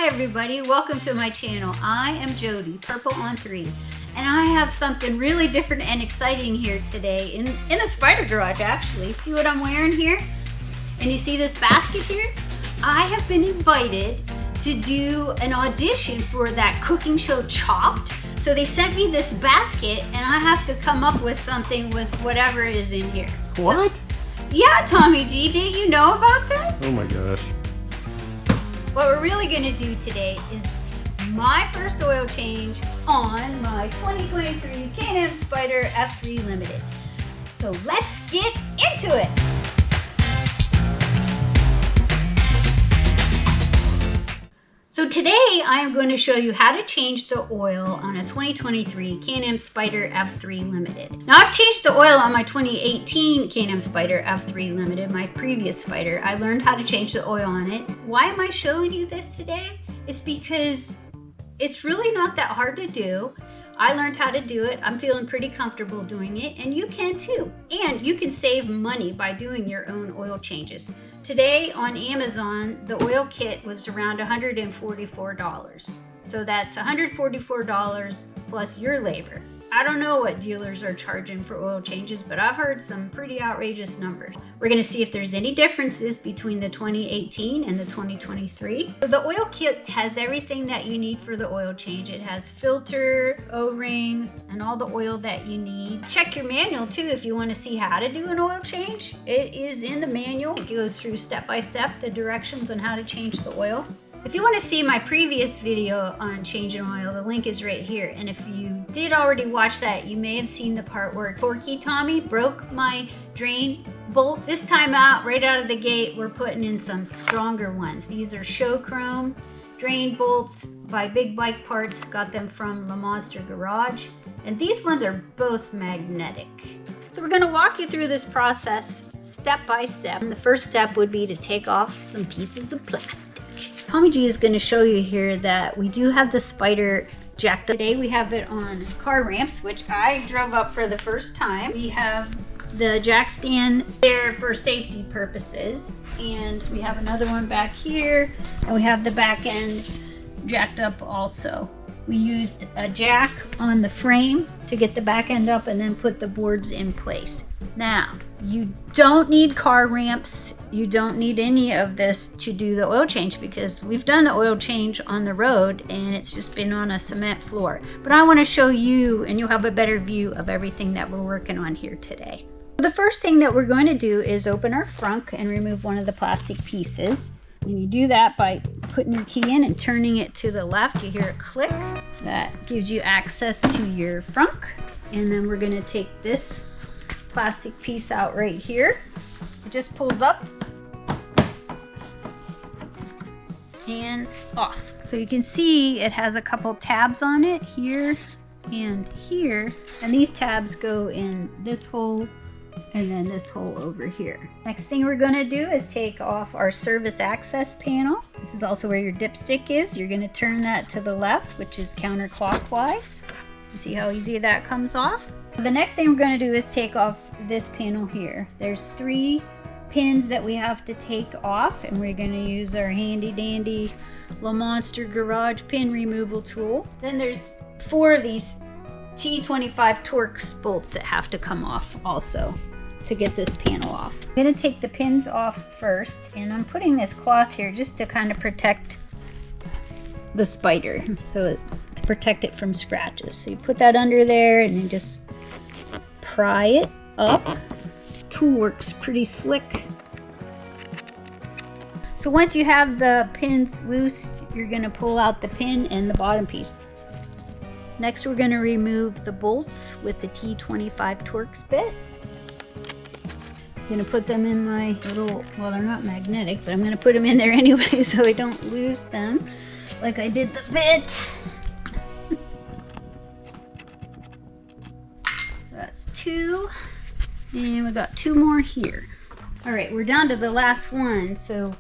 Hi everybody, welcome to my channel. I am Jody, Purple on 3, and I have something really different and exciting here today in a Spyder garage actually. See what I'm wearing here? And you see this basket here? I have been invited to do an audition for that cooking show Chopped. So they sent me this basket and I have to come up with something with whatever is in here. What? So, yeah, Tommy G, didn't you know about this? Oh my gosh. What we're really gonna do today is my first oil change on my 2023 Can-Am Spyder F3 Limited. So let's get into it. So today I'm going to show you how to change the oil on a 2023 Can-Am Spyder F3 Limited. Now I've changed the oil on my 2018 Can-Am Spyder F3 Limited, my previous Spyder. I learned how to change the oil on it. Why am I showing you this today? It's because it's really not that hard to do. I learned how to do it. I'm feeling pretty comfortable doing it, and you can too. And you can save money by doing your own oil changes. Today on Amazon, the oil kit was around $144. So that's $144 plus your labor. I don't know what dealers are charging for oil changes, but I've heard some pretty outrageous numbers. We're gonna see if there's any differences between the 2018 and the 2023. So the oil kit has everything that you need for the oil change. It has filter, O-rings, and all the oil that you need. Check your manual too if you wanna see how to do an oil change. It is in the manual. It goes through step by step the directions on how to change the oil. If you want to see my previous video on changing oil, the link is right here. And if you did already watch that, you may have seen the part where Torquey Tommy broke my drain bolts. This time out, right out of the gate, we're putting in some stronger ones. These are SHOEI drain bolts by Big Bike Parts. Got them from Lamonster Garage. And these ones are both magnetic. So we're going to walk you through this process step by step. And the first step would be to take off some pieces of plastic. Tommy G is going to show you here that we do have the Spyder jacked up. Today we have it on car ramps, which I drove up for the first time. We have the jack stand there for safety purposes, and we have another one back here, and we have the back end jacked up also. We used a jack on the frame to get the back end up and then put the boards in place. Now, you don't need car ramps. You don't need any of this to do the oil change because we've done the oil change on the road and it's just been on a cement floor. But I want to show you and you'll have a better view of everything that we're working on here today. The first thing that we're going to do is open our frunk and remove one of the plastic pieces. And you do that by putting your key in and turning it to the left. You hear a click. That gives you access to your frunk. And then we're going to take this plastic piece out right here. It just pulls up and off. So you can see it has a couple tabs on it here and here. And these tabs go in this hole and then this hole over here. Next thing we're going to do is take off our service access panel. This is also where your dipstick is. You're going to turn that to the left, which is counterclockwise. See how easy that comes off? The next thing we're going to do is take off this panel here. There's 3 pins that we have to take off, and we're going to use our handy dandy Lamonster Garage pin removal tool. Then there's 4 of these T25 Torx bolts that have to come off also to get this panel off. I'm going to take the pins off first, and I'm putting this cloth here just to kind of protect the Spyder, so to protect it from scratches. So you put that under there and then just pry it up. Tool works pretty slick. So once you have the pins loose, you're going to pull out the pin and the bottom piece. Next, we're going to remove the bolts with the T25 Torx bit. I'm going to put them in my little, well, they're not magnetic, but I'm going to put them in there anyway so I don't lose them like I did the bit. So that's 2, and we got 2 more here. All right, we're down to the last one, so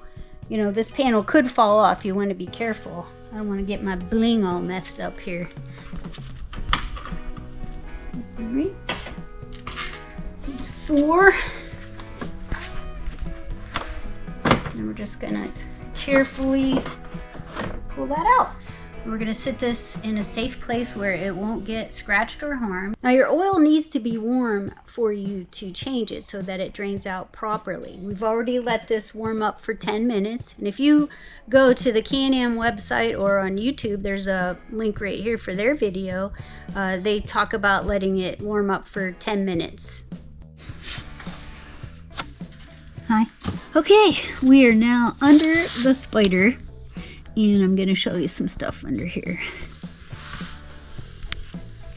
you know this panel could fall off. You want to be careful. I don't want to get my bling all messed up here. All right, that's 4. And we're just gonna carefully pull pull that out. We're gonna sit this in a safe place where it won't get scratched or harmed. Now your oil needs to be warm for you to change it so that it drains out properly. We've already let this warm up for 10 minutes. And if you go to the Can-Am website or on YouTube, there's a link right here for their video. They talk about letting it warm up for 10 minutes. Hi. Okay, we are now under the Spyder. And I'm going to show you some stuff under here.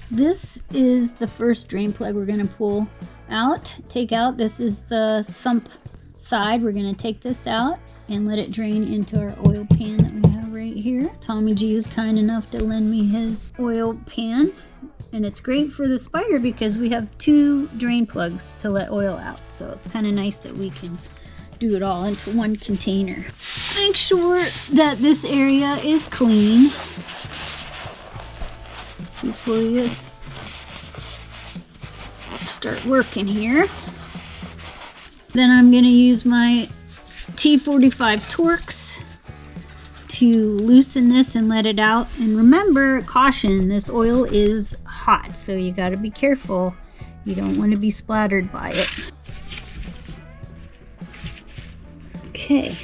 This is the first drain plug we're going to pull out, take out. This is the sump side. We're going to take this out and let it drain into our oil pan that we have right here. Tommy G is kind enough to lend me his oil pan. And it's great for the Spyder because we have 2 drain plugs to let oil out. So it's kind of nice that we can do it all into one container. Make sure that this area is clean before you start working here. Then I'm going to use my T45 Torx to loosen this and let it out. And remember, caution, this oil is hot, so you got to be careful. You don't want to be splattered by it. Okay.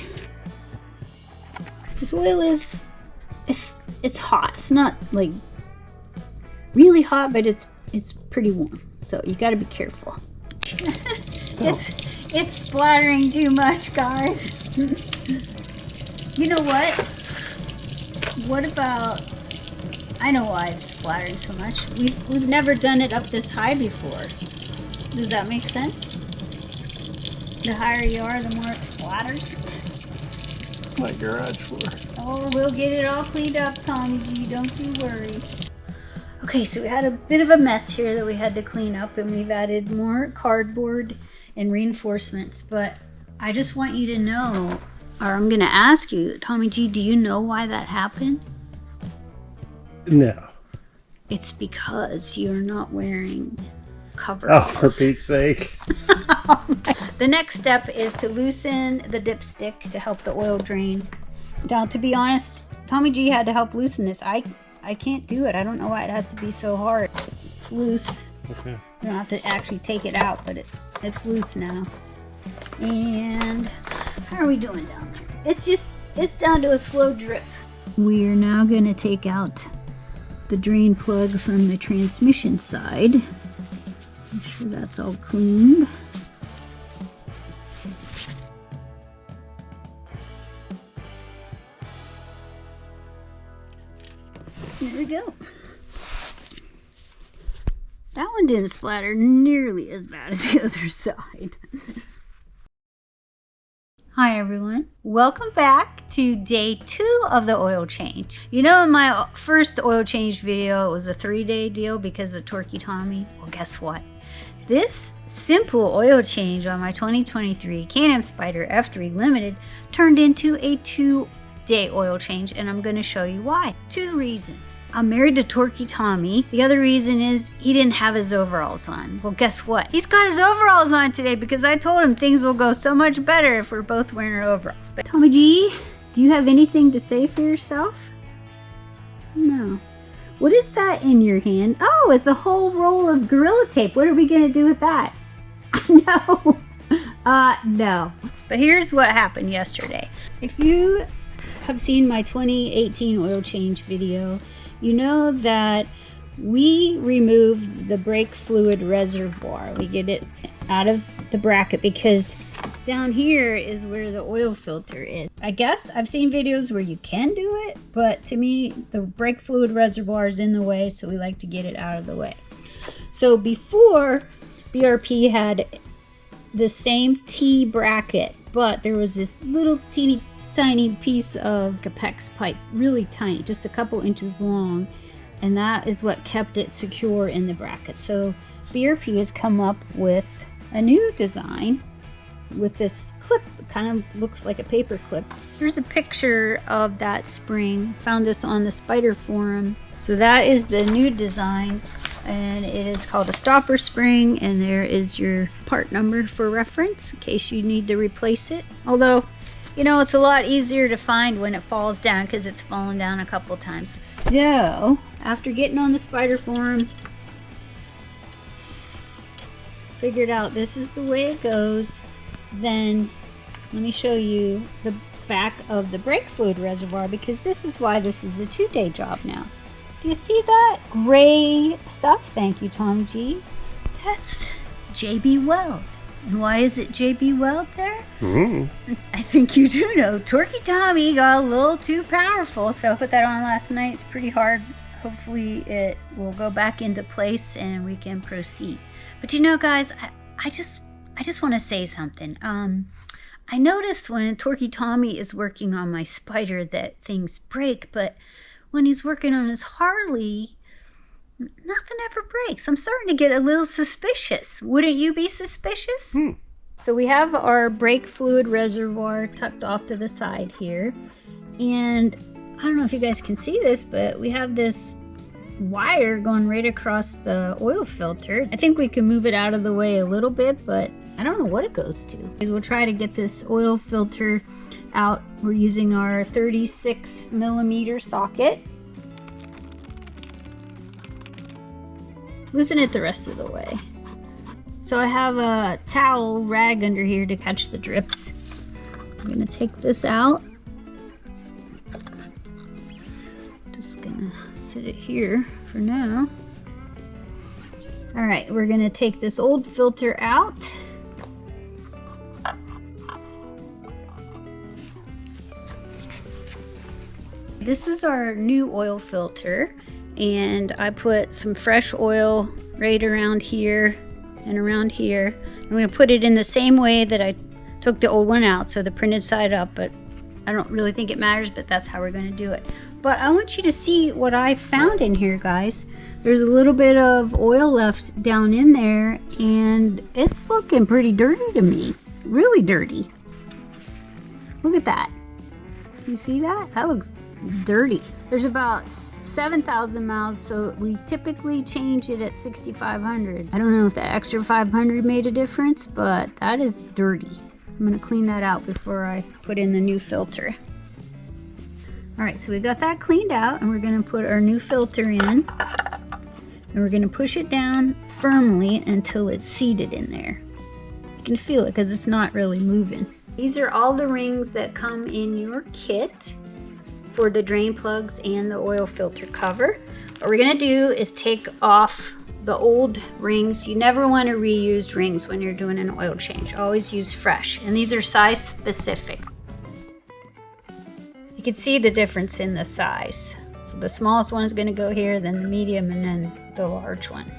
This oil is, it's hot. It's not like really hot, but it's pretty warm. So you got to be careful. It's splattering too much, guys. You know what? What about, I know why it's splattering so much. We've never done it up this high before. Does that make sense? The higher you are, the more it splatters. My garage floor. Oh, we'll get it all cleaned up, Tommy G. Don't you worry. Okay, so we had a bit of a mess here that we had to clean up, and we've added more cardboard and reinforcements. But I just want you to know, or I'm going to ask you, Tommy G, do you know why that happened? No. It's because you're not wearing coveralls. Oh, for Pete's sake. The next step is to loosen the dipstick to help the oil drain. Now, to be honest, Tommy G had to help loosen this. I can't do it. I don't know why it has to be so hard. It's loose. Okay. You don't have to actually take it out, but it's loose now. And how are we doing down there? It's down to a slow drip. We are now going to take out the drain plug from the transmission side. Make sure that's all cleaned. There we go. That one didn't splatter nearly as bad as the other side. Hi everyone, welcome back to day 2 of the oil change. You know, in my first oil change video, it was a 3-day deal because of Torquey Tommy. Well, guess what? This simple oil change on my 2023 Can-Am Spyder F3 Limited turned into a 2-day oil change, and I'm going to show you why. 2 reasons. I'm married to Torquey Tommy. The other reason is he didn't have his overalls on. Well, guess what? He's got his overalls on today because I told him things will go so much better if we're both wearing our overalls. But Tommy G, do you have anything to say for yourself? No. What is that in your hand? Oh, it's a whole roll of Gorilla Tape. What are we going to do with that? No. No. But here's what happened yesterday. If you have seen my 2018 oil change video, you know that we remove the brake fluid reservoir. We get it out of the bracket because down here is where the oil filter is. I guess I've seen videos where you can do it, but to me, the brake fluid reservoir is in the way, so we like to get it out of the way. So before, BRP had the same T bracket, but there was this little teeny tiny piece of Capex pipe, really tiny, just a couple inches long, and that is what kept it secure in the bracket. So BRP has come up with a new design with this clip. It kind of looks like a paper clip. Here's a picture of that spring. Found this on the Spyder forum. So that is the new design, and it is called a stopper spring, and there is your part number for reference in case you need to replace it. Although You know, it's a lot easier to find when it falls down because it's fallen down a couple times. So, after getting on the Spyder forum, figured out this is the way it goes, then let me show you the back of the brake fluid reservoir, because this is why this is a 2-day job now. Do you see that gray stuff? Thank you, TommyG. That's JB Weld. And why is it JB Weld there? I think you do know. Torquey Tommy got a little too powerful, so I put that on last night. It's pretty hard. Hopefully it will go back into place and we can proceed. But you know, guys, I just want to say something. I noticed when Torquey Tommy is working on my Spyder that things break, but when he's working on his Harley, nothing ever breaks. I'm starting to get a little suspicious. Wouldn't you be suspicious? So we have our brake fluid reservoir tucked off to the side here. And I don't know if you guys can see this, but we have this wire going right across the oil filter. I think we can move it out of the way a little bit, but I don't know what it goes to. We'll try to get this oil filter out. We're using our 36mm socket. Loosen it the rest of the way. So I have a towel rag under here to catch the drips. I'm gonna take this out. Just gonna sit it here for now. All right, we're gonna take this old filter out. This is our new oil filter, and I put some fresh oil right around here and around here. I'm going to put it in the same way that I took the old one out, so the printed side up, but I don't really think it matters, but that's how we're going to do it. But I want you to see what I found in here, guys. There's a little bit of oil left down in there, and it's looking pretty dirty to me. Really dirty. Look at that. You see that? That looks dirty. There's about 7,000 miles, so we typically change it at 6,500. I don't know if that extra 500 made a difference, but that is dirty. I'm gonna clean that out before I put in the new filter. All right, so we got that cleaned out, and we're gonna put our new filter in, and we're gonna push it down firmly until it's seated in there. You can feel it because it's not really moving. These are all the rings that come in your kit for the drain plugs and the oil filter cover. What we're gonna do is take off the old rings. You never want to reuse rings when you're doing an oil change. Always use fresh. And these are size specific. You can see the difference in the size. So the smallest one is gonna go here, then the medium, and then the large one.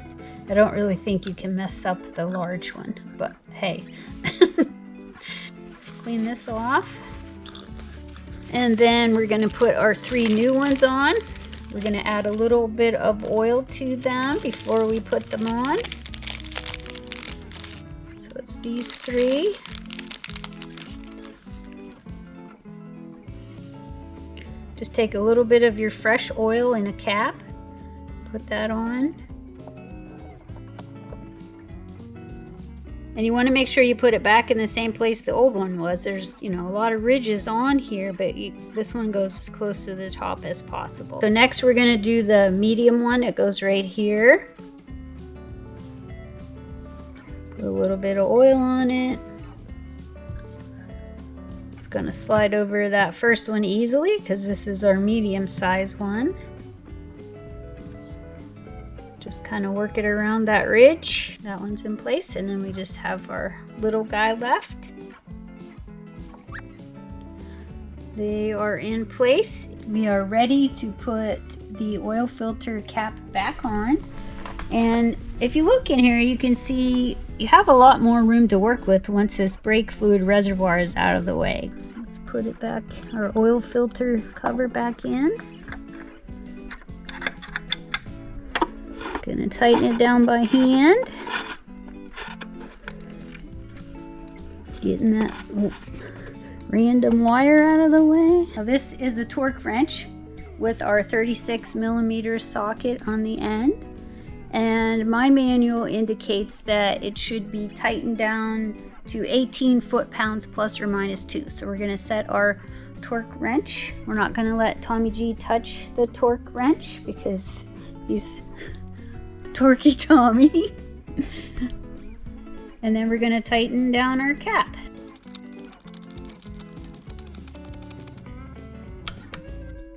I don't really think you can mess up the large one, but hey. Clean this off. And then we're gonna put our 3 new ones on. We're gonna add a little bit of oil to them before we put them on. So it's these 3. Just take a little bit of your fresh oil in a cap, put that on. And you want to make sure you put it back in the same place the old one was. There's, you know, a lot of ridges on here, but this one goes as close to the top as possible. So next we're going to do the medium one. It goes right here. Put a little bit of oil on it. It's going to slide over that first one easily because this is our medium size one. Just kind of work it around that ridge. That one's in place, and then we just have our little guy left. They are in place. We are ready to put the oil filter cap back on. And if you look in here, you can see you have a lot more room to work with once this brake fluid reservoir is out of the way. Let's put it back, our oil filter cover back in. Gonna tighten it down by hand. Getting that random wire out of the way. Now this is a torque wrench with our 36mm socket on the end. And my manual indicates that it should be tightened down to 18 foot-pounds plus or minus 2. So we're gonna set our torque wrench. We're not gonna let Tommy G touch the torque wrench because he's torquey Tommy. And then we're gonna tighten down our cap.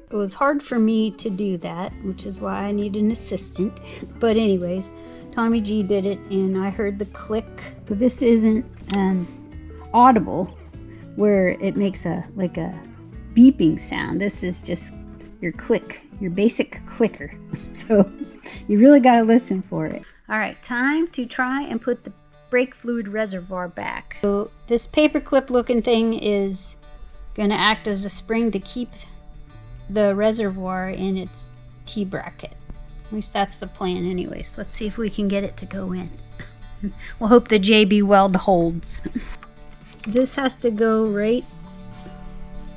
It was hard for me to do that, which is why I need an assistant. But anyways, Tommy G did it and I heard the click. So this isn't audible where it makes like a beeping sound. This is just your click, your basic clicker. So you really got to listen for it. All right, time to try and put the brake fluid reservoir back. So this paperclip looking thing is going to act as a spring to keep the reservoir in its T-bracket. At least that's the plan anyways. Let's see if we can get it to go in. We'll hope the JB weld holds. This has to go right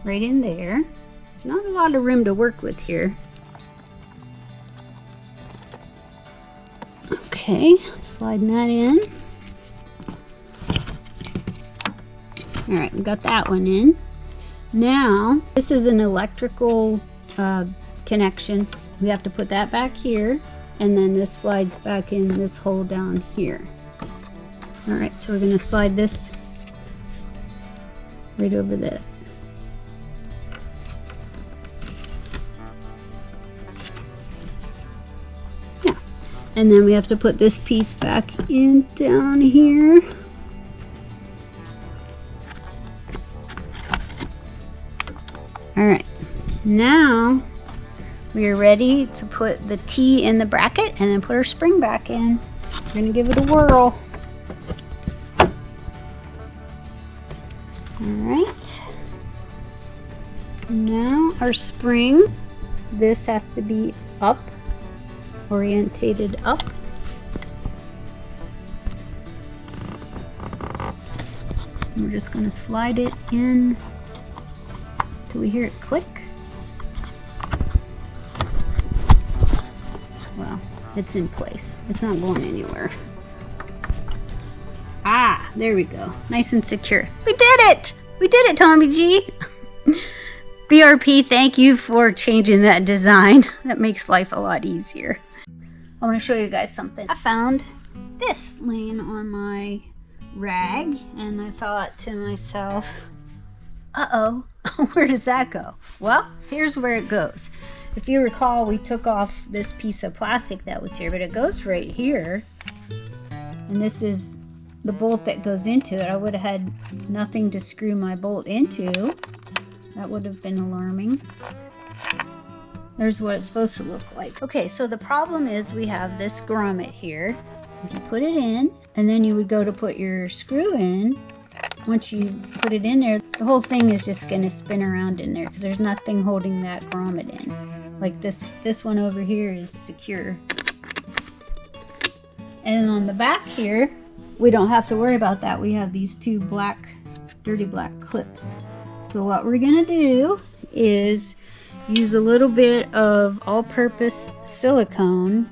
in there. There's not a lot of room to work with here. Okay, sliding that in. All right, we got that one in. Now, this is an electrical connection. We have to put that back here, and then this slides back in this hole down here. All right, so we're gonna slide this right over there. Yeah, and then we have to put this piece back in down here. All right, now we are ready to put the T in the bracket and then put our spring back in. We're gonna give it a whirl. All right, now our spring, this has to be up, orientated up. We're just gonna slide it in till we hear it click. Well, it's in place. It's not going anywhere. Ah, there we go. Nice and secure. We did it! We did it, Tommy G! BRP, thank you for changing that design. That makes life a lot easier. I want to show you guys something. I found this laying on my rag, and I thought to myself, uh-oh, where does that go? Well, here's where it goes. If you recall, we took off this piece of plastic that was here, but it goes right here. And this is the bolt that goes into it. I would have had nothing to screw my bolt into. That would have been alarming. There's what it's supposed to look like. Okay, so the problem is we have this grommet here. You put it in, and then you would go to put your screw in. Once you put it in there, the whole thing is just going to spin around in there because there's nothing holding that grommet in. Like this one over here is secure. And on the back here, we don't have to worry about that. We have these two black, dirty black clips. So what we're going to do is use a little bit of all-purpose silicone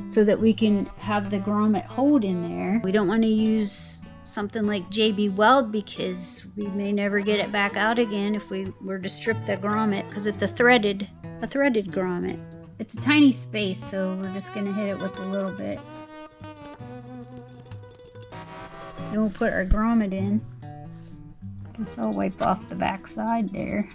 so that we can have the grommet hold in there. We don't want to use something like JB Weld because we may never get it back out again if we were to strip the grommet because it's a threaded grommet. It's a tiny space, so we're just going to hit it with a little bit. Then we'll put our grommet in. Guess I'll wipe off the back side there.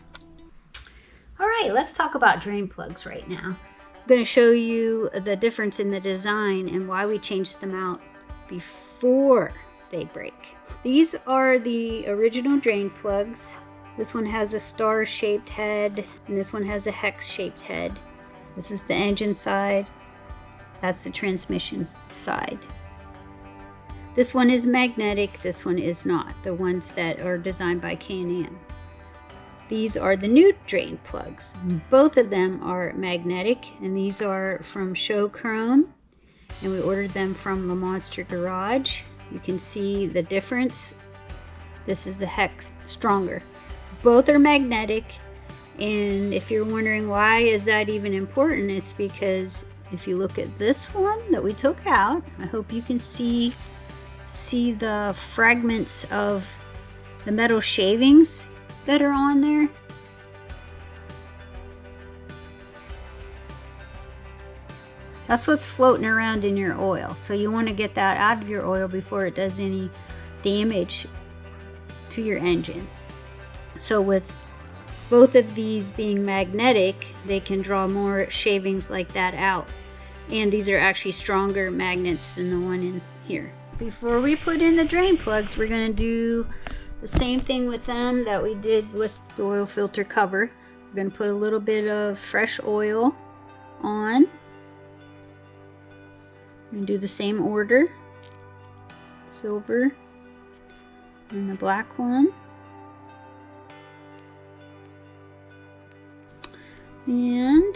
All right, let's talk about drain plugs right now. I'm going to show you the difference in the design and why we changed them out before they break. These are the original drain plugs. This one has a star-shaped head, and this one has a hex-shaped head. This is the engine side. That's the transmission side. This one is magnetic, this one is not. The ones that are designed by Can-Am. These are the new drain plugs. Both of them are magnetic, and these are from SHOEI, and we ordered them from Lamonster Garage. You can see the difference. This is the hex stronger. Both are magnetic, and if you're wondering why is that even important, it's because if you look at this one that we took out, I hope you can see see the fragments of the metal shavings that are on there? That's what's floating around in your oil. So you want to get that out of your oil before it does any damage to your engine. So with both of these being magnetic, they can draw more shavings like that out. And these are actually stronger magnets than the one in here. Before we put in the drain plugs, we're going to do the same thing with them that we did with the oil filter cover. We're going to put a little bit of fresh oil on. We're going to do the same order. Silver and the black one. And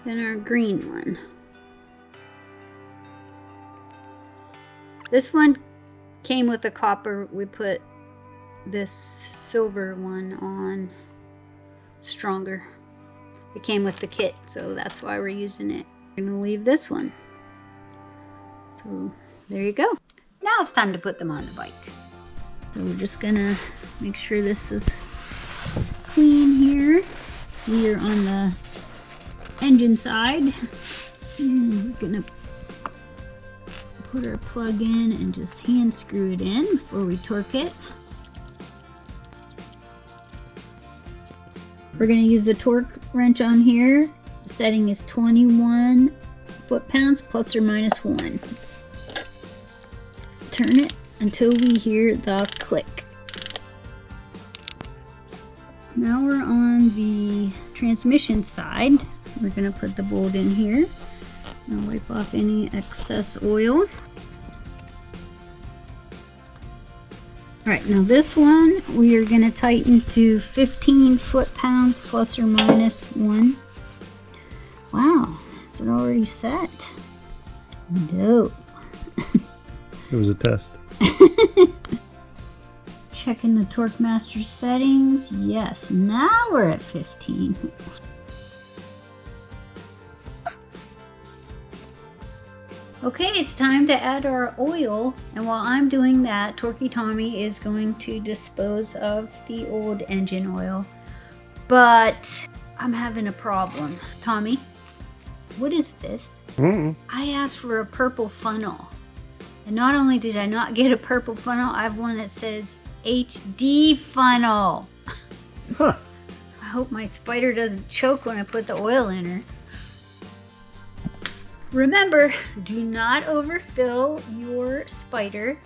then our green one. This one came with the copper. We put this silver one on stronger. It came with the kit, so that's why we're using it. We're gonna leave this one. So there you go. Now it's time to put them on the bike. So we're just gonna make sure this is clean here. We are on the engine side, and we're gonna put our plug in and just hand screw it in before we torque it. We're gonna use the torque wrench on here. The setting is 21 foot-pounds plus or minus 1. Turn it until we hear the click. Now we're on the transmission side. We're gonna put the bolt in here. I'll wipe off any excess oil. Alright, now this one we are going to tighten to 15 foot-pounds plus or minus 1. Wow, is it already set? No. It was a test. Checking the Torque Master settings. Yes, now we're at 15. Okay, it's time to add our oil, and while I'm doing that, Torquey Tommy is going to dispose of the old engine oil. But I'm having a problem. Tommy, what is this? I asked for a purple funnel, and not only did I not get a purple funnel, I have one that says HD funnel. Huh. I hope my Spyder doesn't choke when I put the oil in her. Remember, do not overfill your Spyder.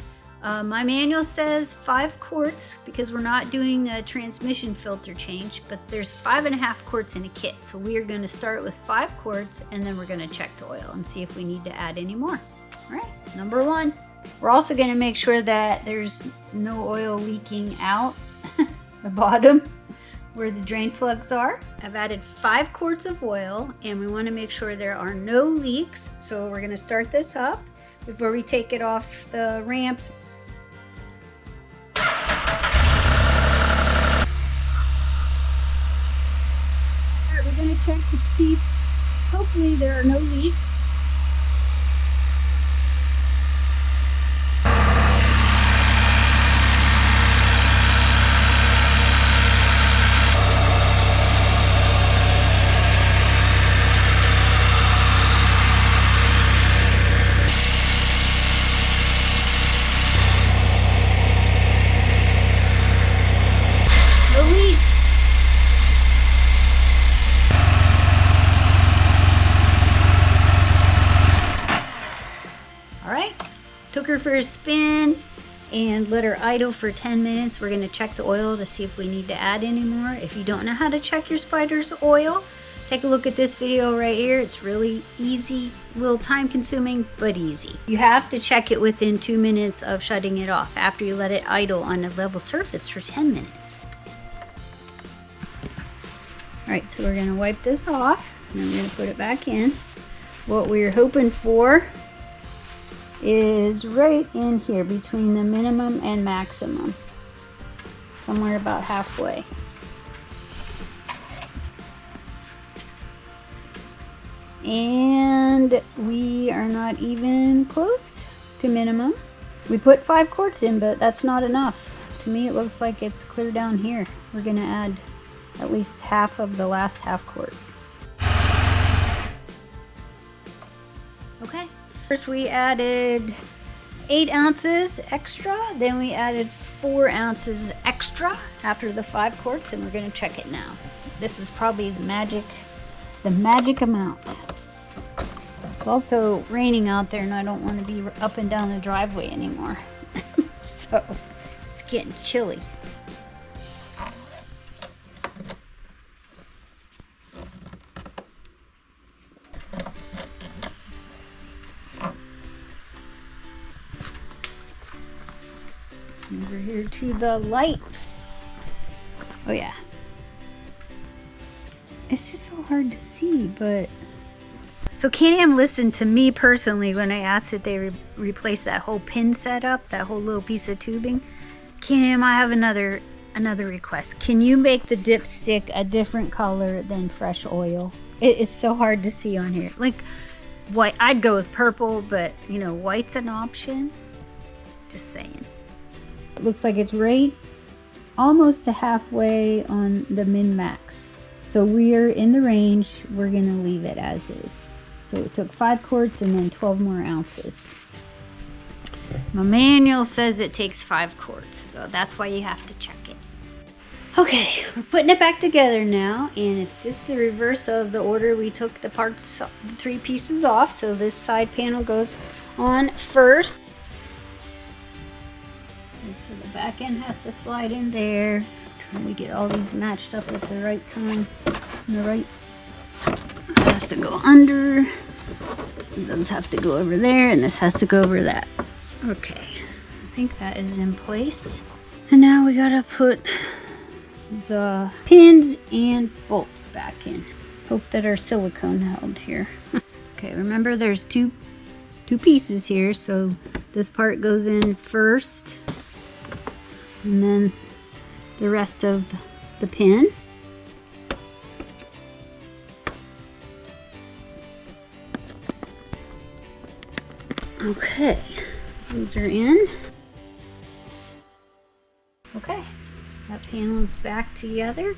My manual says 5 quarts because we're not doing a transmission filter change, but there's 5.5 quarts in a kit. So we are going to start with 5 quarts and then we're going to check the oil and see if we need to add any more. All right, number 1. We're also going to make sure that there's no oil leaking out the bottom where the drain plugs are. I've added 5 quarts of oil and we want to make sure there are no leaks. So we're going to start this up before we take it off the ramps. Alright, we're going to check to see, hopefully there are no leaks. Took her for a spin and let her idle for 10 minutes. We're going to check the oil to see if we need to add any more. If you don't know how to check your Spyder's oil, take a look at this video right here. It's really easy, a little time consuming, but easy. You have to check it within 2 minutes of shutting it off after you let it idle on a level surface for 10 minutes. Alright, so we're going to wipe this off and I'm going to put it back in. What we're hoping for is right in here between the minimum and maximum, somewhere about halfway. And we are not even close to minimum. We put 5 quarts in, but that's not enough. To me, it looks like it's clear down here. We're gonna add at least half of the last half quart. Okay. First we added 8 ounces extra, then we added 4 ounces extra after the 5 quarts, and we're gonna check it now. This is probably the magic amount. It's also raining out there and I don't want to be up and down the driveway anymore. So it's getting chilly. Over here to the light. Oh yeah. It's just so hard to see, but... So Can-Am listened to me personally when I asked that they replace that whole pin setup, that whole little piece of tubing. Can-Am, I have another request. Can you make the dipstick a different color than fresh oil? It is so hard to see on here. Like white, I'd go with purple, but you know, white's an option. Just saying. It looks like it's right almost to halfway on the min-max. So we're in the range. We're gonna leave it as is. So it took 5 quarts and then 12 more ounces. My manual says it takes 5 quarts, so that's why you have to check it. Okay, we're putting it back together now, and it's just the reverse of the order we took the parts, the 3 pieces off. So this side panel goes on first. And so the back end has to slide in there. And we get all these matched up at the right time. And the right has to go under. Those have to go over there, and this has to go over that. Okay, I think that is in place. And now we gotta put the pins and bolts back in. Hope that our silicone held here. Okay, remember there's two pieces here, so this part goes in first, and then the rest of the pin. Okay, these are in. Okay, that panel is back together.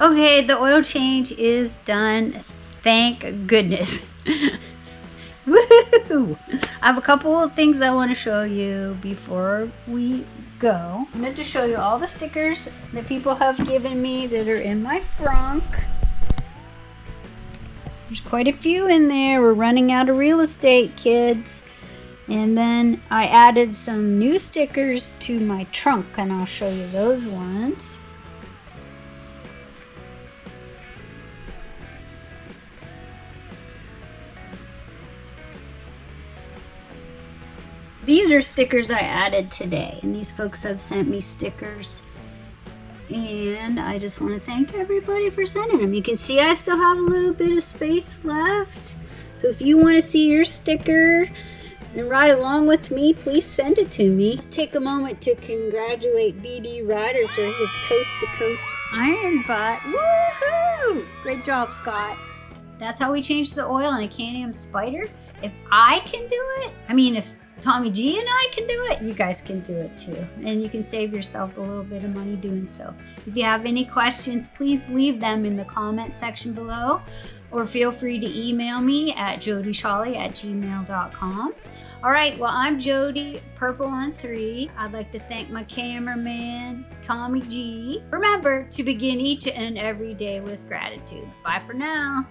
Okay, the oil change is done. Thank goodness. Woohoo! I have a couple of things I want to show you before we go. I'm going to show you all the stickers that people have given me that are in my trunk. There's quite a few in there. We're running out of real estate, kids. And then I added some new stickers to my trunk, and I'll show you those ones. These are stickers I added today, and these folks have sent me stickers, and I just want to thank everybody for sending them. You can see I still have a little bit of space left, so if you want to see your sticker and ride along with me, please send it to me. Let's take a moment to congratulate BD Ryder for his Coast to Coast Iron Butt. Woohoo! Great job, Scott. That's how we change the oil in a Can-Am Spyder. If I can do it, I mean, if Tommy G and I can do it, you guys can do it too. And you can save yourself a little bit of money doing so. If you have any questions, please leave them in the comment section below, or feel free to email me at jodysholly@gmail.com. All right, well, I'm Jody, Purple on 3. I'd like to thank my cameraman, Tommy G. Remember to begin each and every day with gratitude. Bye for now.